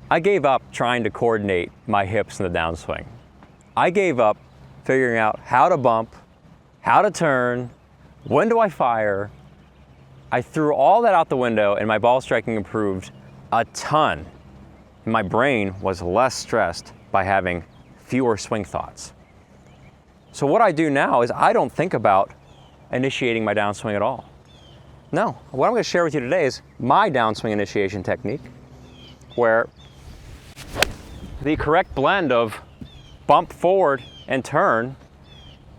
I gave up trying to coordinate my hips in the downswing. I gave up figuring out how to bump, how to turn, when do I fire. I threw all that out the window and my ball striking improved a ton. And my brain was less stressed by having fewer swing thoughts. So what I do now is I don't think about initiating my downswing at all. No, what I'm going to share with you today is my downswing initiation technique, where the correct blend of bump forward and turn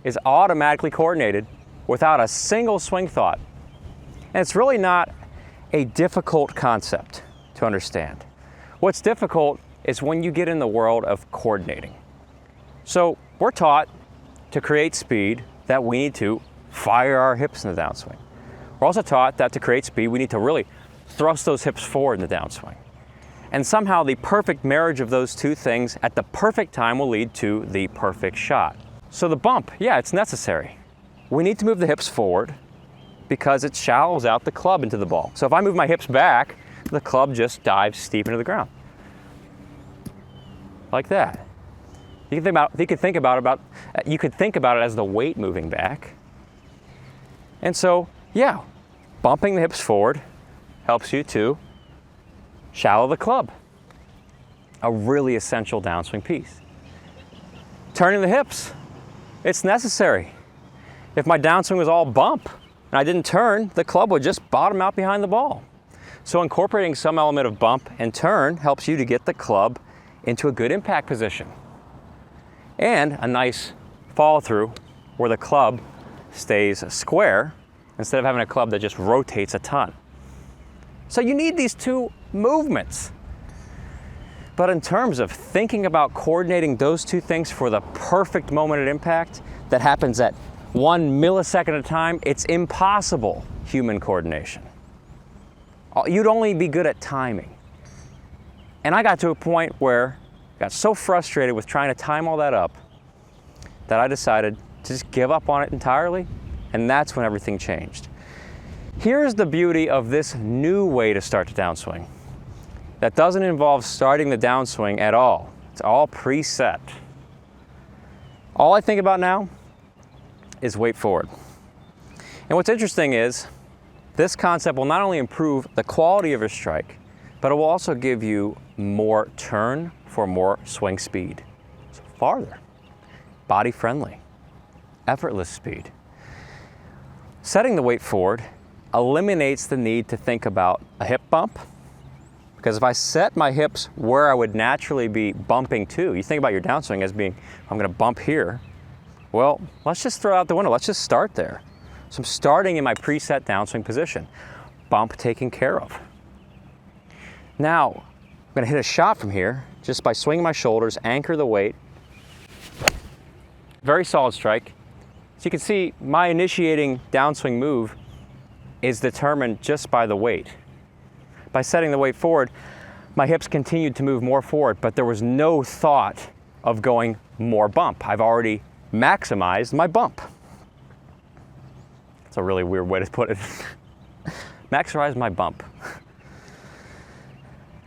is automatically coordinated without a single swing thought. And it's really not a difficult concept to understand. What's difficult is when you get in the world of coordinating. So we're taught to create speed that we need to fire our hips in the downswing. We're also taught that to create speed, we need to really thrust those hips forward in the downswing. And somehow the perfect marriage of those two things at the perfect time will lead to the perfect shot. So the bump, yeah, it's necessary. We need to move the hips forward because it shallows out the club into the ball. So if I move my hips back, the club just dives steep into the ground. Like that. You could think about it as the weight moving back. And so, yeah, bumping the hips forward helps you to shallow the club. A really essential downswing piece. Turning the hips, it's necessary. If my downswing was all bump and I didn't turn, the club would just bottom out behind the ball. So incorporating some element of bump and turn helps you to get the club into a good impact position. And a nice follow through where the club stays square instead of having a club that just rotates a ton. So you need these two movements. But in terms of thinking about coordinating those two things for the perfect moment of impact that happens at 1 millisecond at a time, it's impossible human coordination. You'd only be good at timing. And I got to a point where I got so frustrated with trying to time all that up that I decided to just give up on it entirely, and that's when everything changed. Here's the beauty of this new way to start the downswing. That doesn't involve starting the downswing at all. It's all preset. All I think about now is weight forward. And what's interesting is this concept will not only improve the quality of your strike, but it will also give you more turn for more swing speed. So farther, body friendly, effortless speed. Setting the weight forward eliminates the need to think about a hip bump, because if I set my hips where I would naturally be bumping to, you think about your downswing as being, I'm going to bump here. Well, let's just throw it out the window. Let's just start there. So I'm starting in my preset downswing position. Bump taken care of. Now, I'm going to hit a shot from here just by swinging my shoulders, anchor the weight. Very solid strike. So you can see my initiating downswing move is determined just by the weight. By setting the weight forward, my hips continued to move more forward, but there was no thought of going more bump. I've already maximized my bump. That's a really weird way to put it. Maximize my bump.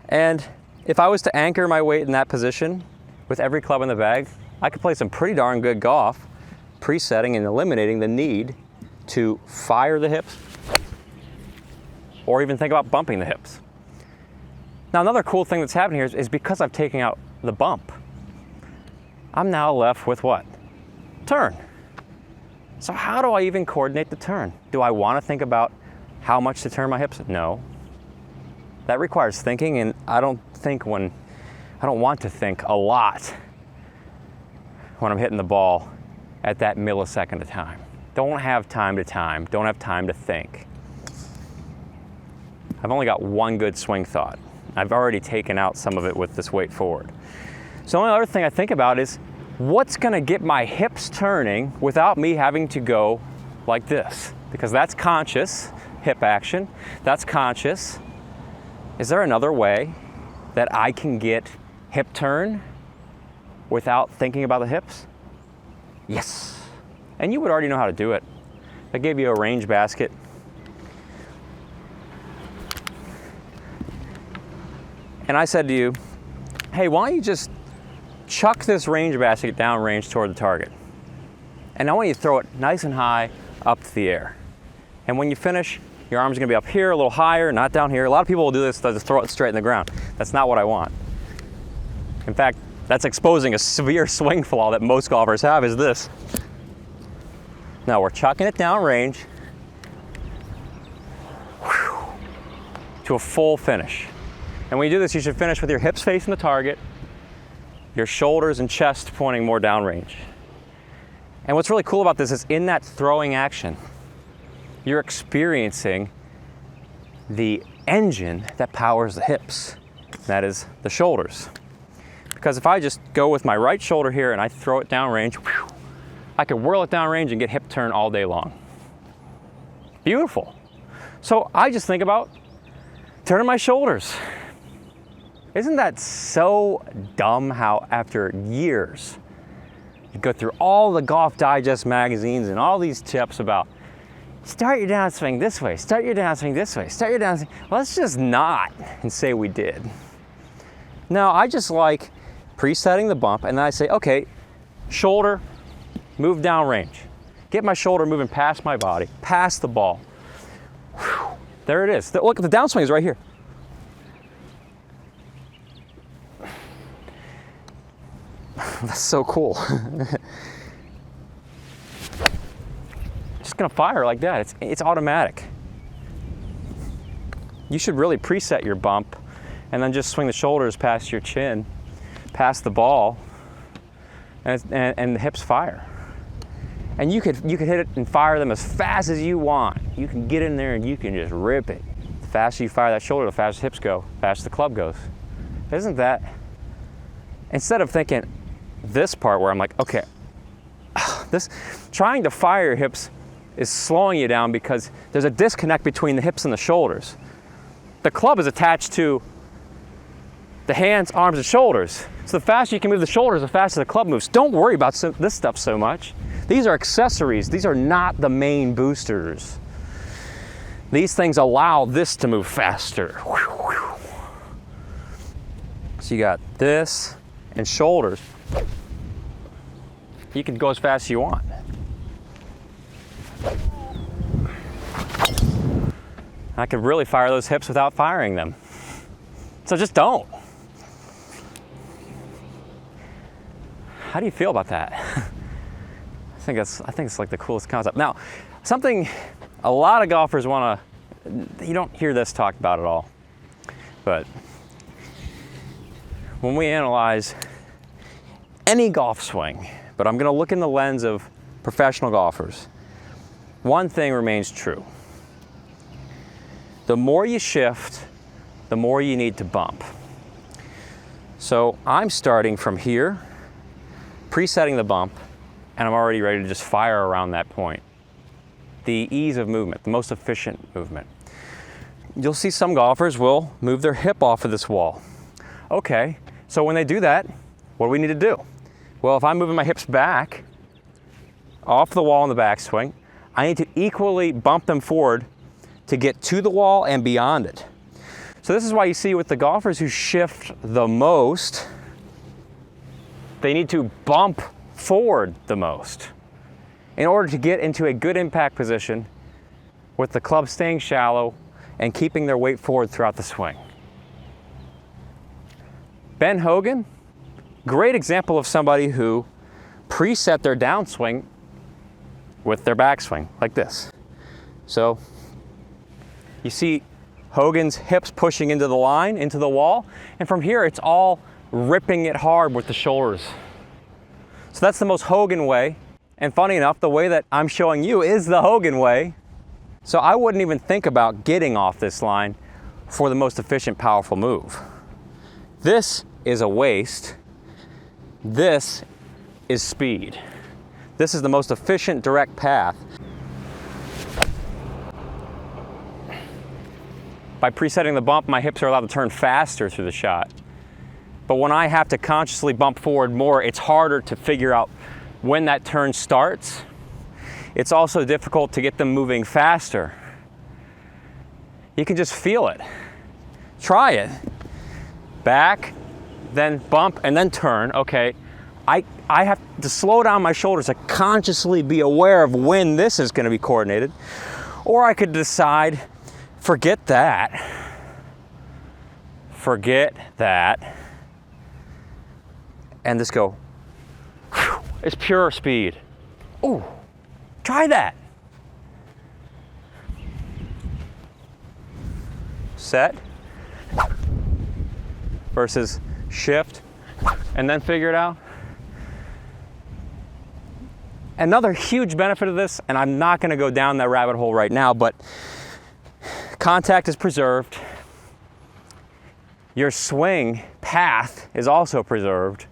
And if I was to anchor my weight in that position with every club in the bag, I could play some pretty darn good golf, presetting and eliminating the need to fire the hips or even think about bumping the hips. Now, another cool thing that's happening here is because I've taken out the bump, I'm now left with what? Turn. So how do I even coordinate the turn? Do I want to think about how much to turn my hips? No. That requires thinking, and I don't want to think a lot when I'm hitting the ball at that millisecond of time. Don't have time to time, don't have time to think. I've only got one good swing thought. I've already taken out some of it with this weight forward. So the only other thing I think about is what's gonna get my hips turning without me having to go like this? Because that's conscious hip action, that's conscious. Is there another way that I can get hip turn without thinking about the hips? Yes. And you would already know how to do it. I gave you a range basket. And I said to you, hey, why don't you just chuck this range basket downrange toward the target. And I want you to throw it nice and high up to the air. And when you finish, your arm's gonna be up here, a little higher, not down here. A lot of people will do this, they'll just throw it straight in the ground. That's not what I want. In fact, that's exposing a severe swing flaw that most golfers have, is this. Now we're chucking it downrange to a full finish. And when you do this, you should finish with your hips facing the target, your shoulders and chest pointing more downrange. And what's really cool about this is in that throwing action, you're experiencing the engine that powers the hips. That is the shoulders. Because if I just go with my right shoulder here and I throw it downrange, I could whirl it downrange and get hip turn all day long. Beautiful. So I just think about turning my shoulders. Isn't that so dumb how after years, you go through all the Golf Digest magazines and all these tips about start your downswing this way, start your downswing this way, start your downswing. Let's just not and say we did. No, I just like presetting the bump and then I say, okay, shoulder, move downrange. Get my shoulder moving past my body, past the ball. Whew, there it is. Look, the downswing is right here. That's so cool. Just gonna fire like that. It's automatic. You should really preset your bump and then just swing the shoulders past your chin, past the ball, and the hips fire. And you could hit it and fire them as fast as you want. You can get in there and you can just rip it. The faster you fire that shoulder, the faster the hips go, the faster the club goes. Isn't that? Instead of thinking this part where I'm like, okay, trying to fire your hips is slowing you down because there's a disconnect between the hips and the shoulders. The club is attached to the hands, arms, and shoulders. So the faster you can move the shoulders, the faster the club moves. Don't worry about this stuff so much. These are accessories. These are not the main boosters. These things allow this to move faster. So you got this and shoulders. You can go as fast as you want. I could really fire those hips without firing them. So just don't. How do you feel about that? I think it's like the coolest concept. Now, something a lot of golfers want to, you don't hear this talked about at all, but when we analyze any golf swing, but I'm going to look in the lens of professional golfers, one thing remains true. The more you shift, the more you need to bump. So I'm starting from here, presetting the bump, and I'm already ready to just fire around that point. The ease of movement, the most efficient movement. You'll see some golfers will move their hip off of this wall. Okay, so when they do that, what do we need to do? Well, if I'm moving my hips back off the wall in the backswing, I need to equally bump them forward to get to the wall and beyond it. So this is why you see with the golfers who shift the most, they need to bump forward the most in order to get into a good impact position with the club staying shallow and keeping their weight forward throughout the swing. Ben Hogan, great example of somebody who preset their downswing with their backswing, like this. So you see Hogan's hips pushing into the line, into the wall, and from here it's all ripping it hard with the shoulders. So that's the most Hogan way, and funny enough, the way that I'm showing you is the Hogan way. So I wouldn't even think about getting off this line for the most efficient, powerful move. This is a waste. This is speed. This is the most efficient direct path. By presetting the bump, my hips are allowed to turn faster through the shot. But when I have to consciously bump forward more, it's harder to figure out when that turn starts. It's also difficult to get them moving faster. You can just feel it. Try it. Back, then bump, and then turn. Okay, I have to slow down my shoulders to consciously be aware of when this is going to be coordinated. Or I could decide, forget that, and just go, whew, it's pure speed. Ooh, try that. Set versus shift, and then figure it out. Another huge benefit of this, and I'm not going to go down that rabbit hole right now, but contact is preserved. Your swing path is also preserved.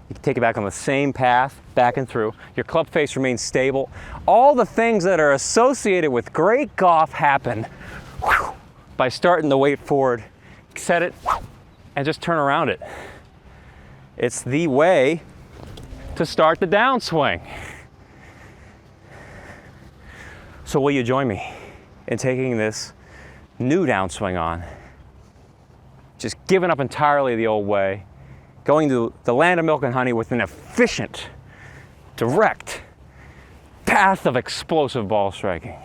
You can take it back on the same path, back and through. Your club face remains stable. All the things that are associated with great golf happen by starting the weight forward, set it, and just turn around it. It's the way to start the downswing. So will you join me in taking this new downswing on? Just giving up entirely the old way, going to the land of milk and honey with an efficient, direct path of explosive ball striking.